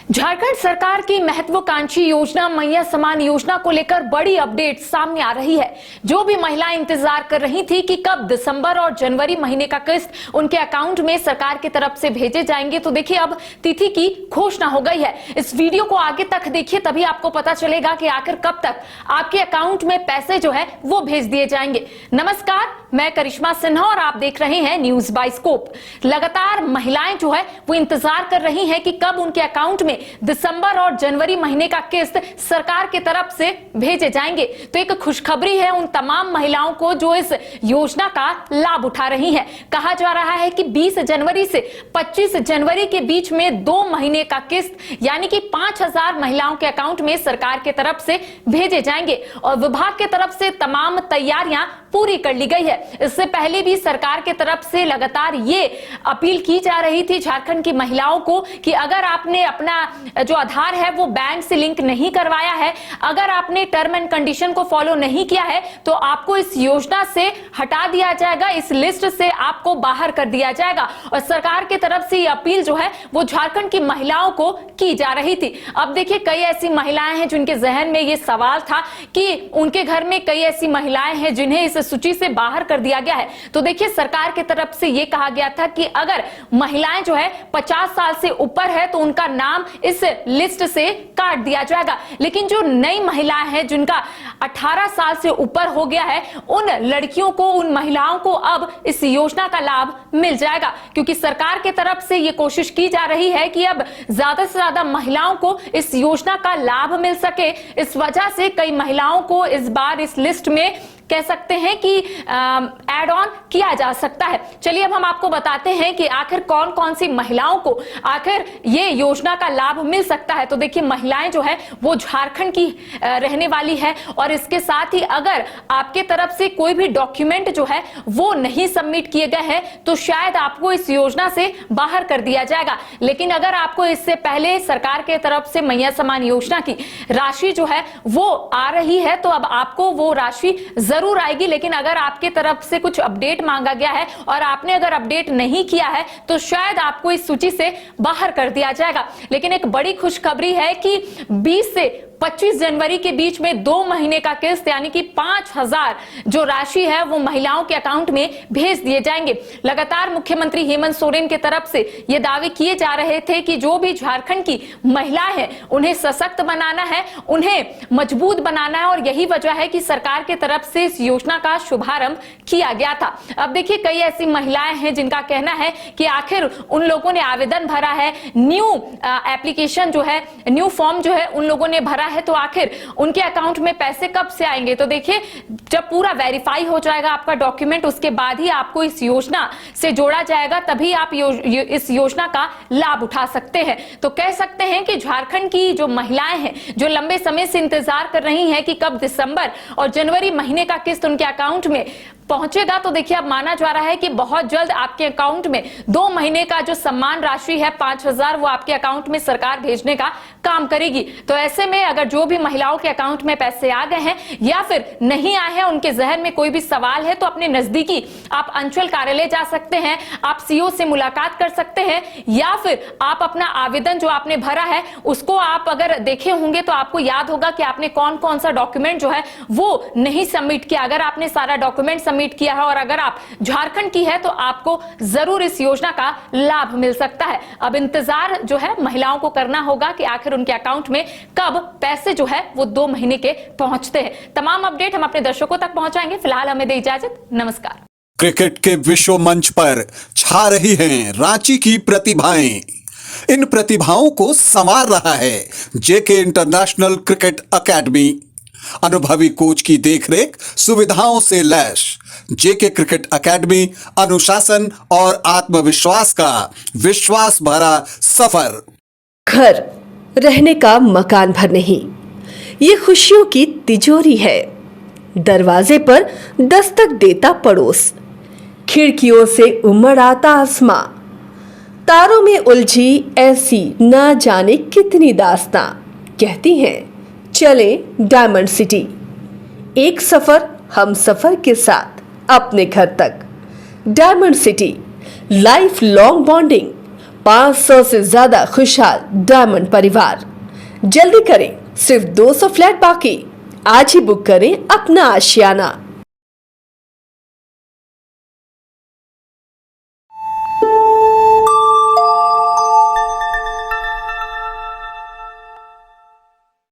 झारखंड सरकार की महत्वाकांक्षी योजना मैया समान योजना को लेकर बड़ी अपडेट सामने आ रही है। जो भी महिलाएं इंतजार कर रही थी कि कब दिसंबर और जनवरी महीने का किस्त उनके अकाउंट में सरकार की तरफ से भेजे जाएंगे, तो देखिए अब तिथि की घोषणा हो गई है। इस वीडियो को आगे तक देखिए, तभी आपको पता चलेगा कि आखिर कब तक आपके अकाउंट में पैसे जो है वो भेज दिए जाएंगे। नमस्कार, मैं करिश्मा सिन्हा और आप देख रहे हैं न्यूज बाय स्कोप। लगातार महिलाएं जो है वो इंतजार कर रही हैं कि कब उनके अकाउंट में दिसंबर और जनवरी महीने का किस्त सरकार की तरफ से भेजे जाएंगे। तो एक खुशखबरी है उन तमाम महिलाओं को जो इस योजना का लाभ उठा रही हैं। कहा जा रहा है कि 20 जनवरी से 25 जनवरी के बीच में 2 महीने का किस्त यानी कि 5000 महिलाओं के अकाउंट में सरकार की तरफ से भेजे जाएंगे और विभाग की तरफ से तमाम तैयारियां पूरी कर ली गई है। इससे पहले भी सरकार की तरफ से लगातार ये अपील की जा रही थी झारखंड की महिलाओं को कि अगर आपने अपना जो आधार है वो बैंक से लिंक नहीं करवाया है, अगर आपने टर्म एंड कंडीशन को फॉलो नहीं किया है, तो आपको इस योजना से हटा दिया जाएगा, इस लिस्ट से आपको बाहर कर दिया जाएगा। और सरकार की तरफ से ये अपील जो है वो झारखंड की महिलाओं को की जा रही थी। अब देखिए, कई ऐसी महिलाएं हैं जिनके जहन में ये सवाल था कि उनके घर में कई ऐसी महिलाएं हैं जिन्हें इस सूची से बाहर कर दिया गया है। तो देखिए, सरकार की तरफ से यह कहा गया था कि अगर महिलाएं जो है 50 साल से ऊपर है तो उनका नाम इस लिस्ट से काट दिया जाएगा। लेकिन जो नई महिलाएं हैं जिनका 18 साल से ऊपर हो गया है, उन लड़कियों को, उन महिलाओं को अब इस योजना का लाभ मिल जाएगा, क्योंकि सरकार की तरफ से यह कोशिश की जा रही है कि अब ज्यादा से ज्यादा महिलाओं को इस योजना का लाभ मिल सके। इस वजह से कई महिलाओं को इस बार इस लिस्ट में कह सकते हैं कि ऐड ऑन किया जा सकता है। चलिए अब हम आपको बताते हैं कि आखिर कौन कौन सी महिलाओं को आखिर ये योजना का लाभ मिल सकता है। तो देखिए, महिलाएं जो है वो झारखंड की रहने वाली है और इसके साथ ही अगर आपके तरफ से कोई भी डॉक्यूमेंट जो है वो नहीं सबमिट किए गए हैं तो शायद आपको इस योजना से बाहर कर दिया जाएगा। लेकिन अगर आपको इससे पहले सरकार के तरफ से मैया समान योजना की राशि जो है वो आ रही है तो अब आपको वो राशि जरूर आएगी। लेकिन अगर आपके तरफ से कुछ अपडेट मांगा गया है और आपने अगर अपडेट नहीं किया है तो शायद आपको इस सूची से बाहर कर दिया जाएगा। लेकिन एक बड़ी खुशखबरी है कि 20 से 25 जनवरी के बीच में 2 महीने का किस्त यानी कि 5000 जो राशि है वो महिलाओं के अकाउंट में भेज दिए जाएंगे। लगातार मुख्यमंत्री हेमंत सोरेन की तरफ से ये दावे किए जा रहे थे कि जो भी झारखंड की महिलाएं हैं उन्हें सशक्त बनाना है, उन्हें मजबूत बनाना है और यही वजह है कि सरकार की तरफ से इस योजना का शुभारंभ किया गया था। अब देखिए, कई ऐसी महिलाएं हैं जिनका कहना है कि आखिर उन लोगों ने आवेदन भरा है, न्यू एप्लीकेशन जो है, न्यू फॉर्म जो है उन लोगों ने भरा है, तो आखिर उनके अकाउंट में पैसे कब से आएंगे। तो देखिए, जब पूरा वेरीफाई हो जाएगा आपका डॉक्यूमेंट, उसके बाद ही आपको इस योजना से जोड़ा जाएगा, तभी आप इस योजना का लाभ उठा सकते हैं। तो कह सकते हैं कि झारखंड की जो महिलाएं हैं जो लंबे समय से इंतजार कर रही हैं कि कब दिसंबर और जनवरी महीने का किस्त उनके अकाउंट में पहुंचेगा, तो देखिए अब माना जा रहा है कि बहुत जल्द आपके अकाउंट में 2 महीने का जो सम्मान राशि है 5000 वो आपके अकाउंट में सरकार भेजने का काम करेगी। तो ऐसे में अगर जो भी महिलाओं के अकाउंट में पैसे आ गए हैं या फिर नहीं आए हैं, उनके जहन में कोई भी सवाल है, तो अपने नजदीकी आप अंचल कार्यालय जा सकते हैं, आप सीओ से मुलाकात कर सकते हैं, या फिर आप अपना आवेदन जो आपने भरा है उसको आप अगर देखे होंगे तो आपको याद होगा कि आपने कौन कौन सा डॉक्यूमेंट जो है वो नहीं सबमिट किया। अगर आपने सारा डॉक्यूमेंट सबमिट किया है और अगर आप झारखंड की है तो आपको जरूर इस योजना का लाभ मिल सकता है। अब इंतजार जो है महिलाओं को करना होगा कि आखिर उनके अकाउंट में कब पैसे जो है वो 2 महीने के पहुंचते हैं। तमाम अपडेट हम अपने दर्शकों तक पहुंचाएंगे। फिलहाल हमें दे इजाजत, नमस्कार। क्रिकेट के विश्व मंच पर छा रही हैं रांची की प्रतिभाएं। इन प्रतिभाओं को संवार रहा है जेके इंटरनेशनल क्रिकेट एकेडमी। अनुभवी कोच की देखरेख, सुविधाओं से लैस जेके क्रिकेट एकेडमी अनुशासन और आत्मविश्वास का विश्वास भरा सफर। घर रहने का मकान भर नहीं, ये खुशियों की तिजोरी है। दरवाजे पर दस्तक देता पड़ोस, खिड़कियों से उमड़ आता आसमां, तारों में उलझी ऐसी न जाने कितनी दास्तां। कहती हैं चले डायमंड सिटी, एक सफर हम सफर के साथ अपने घर तक। Diamond city, life long bonding, 500 से ज्यादा खुशहाल डायमंड परिवार। जल्दी करें, सिर्फ 200 फ्लैट बाकी। आज ही बुक करें अपना आशियाना।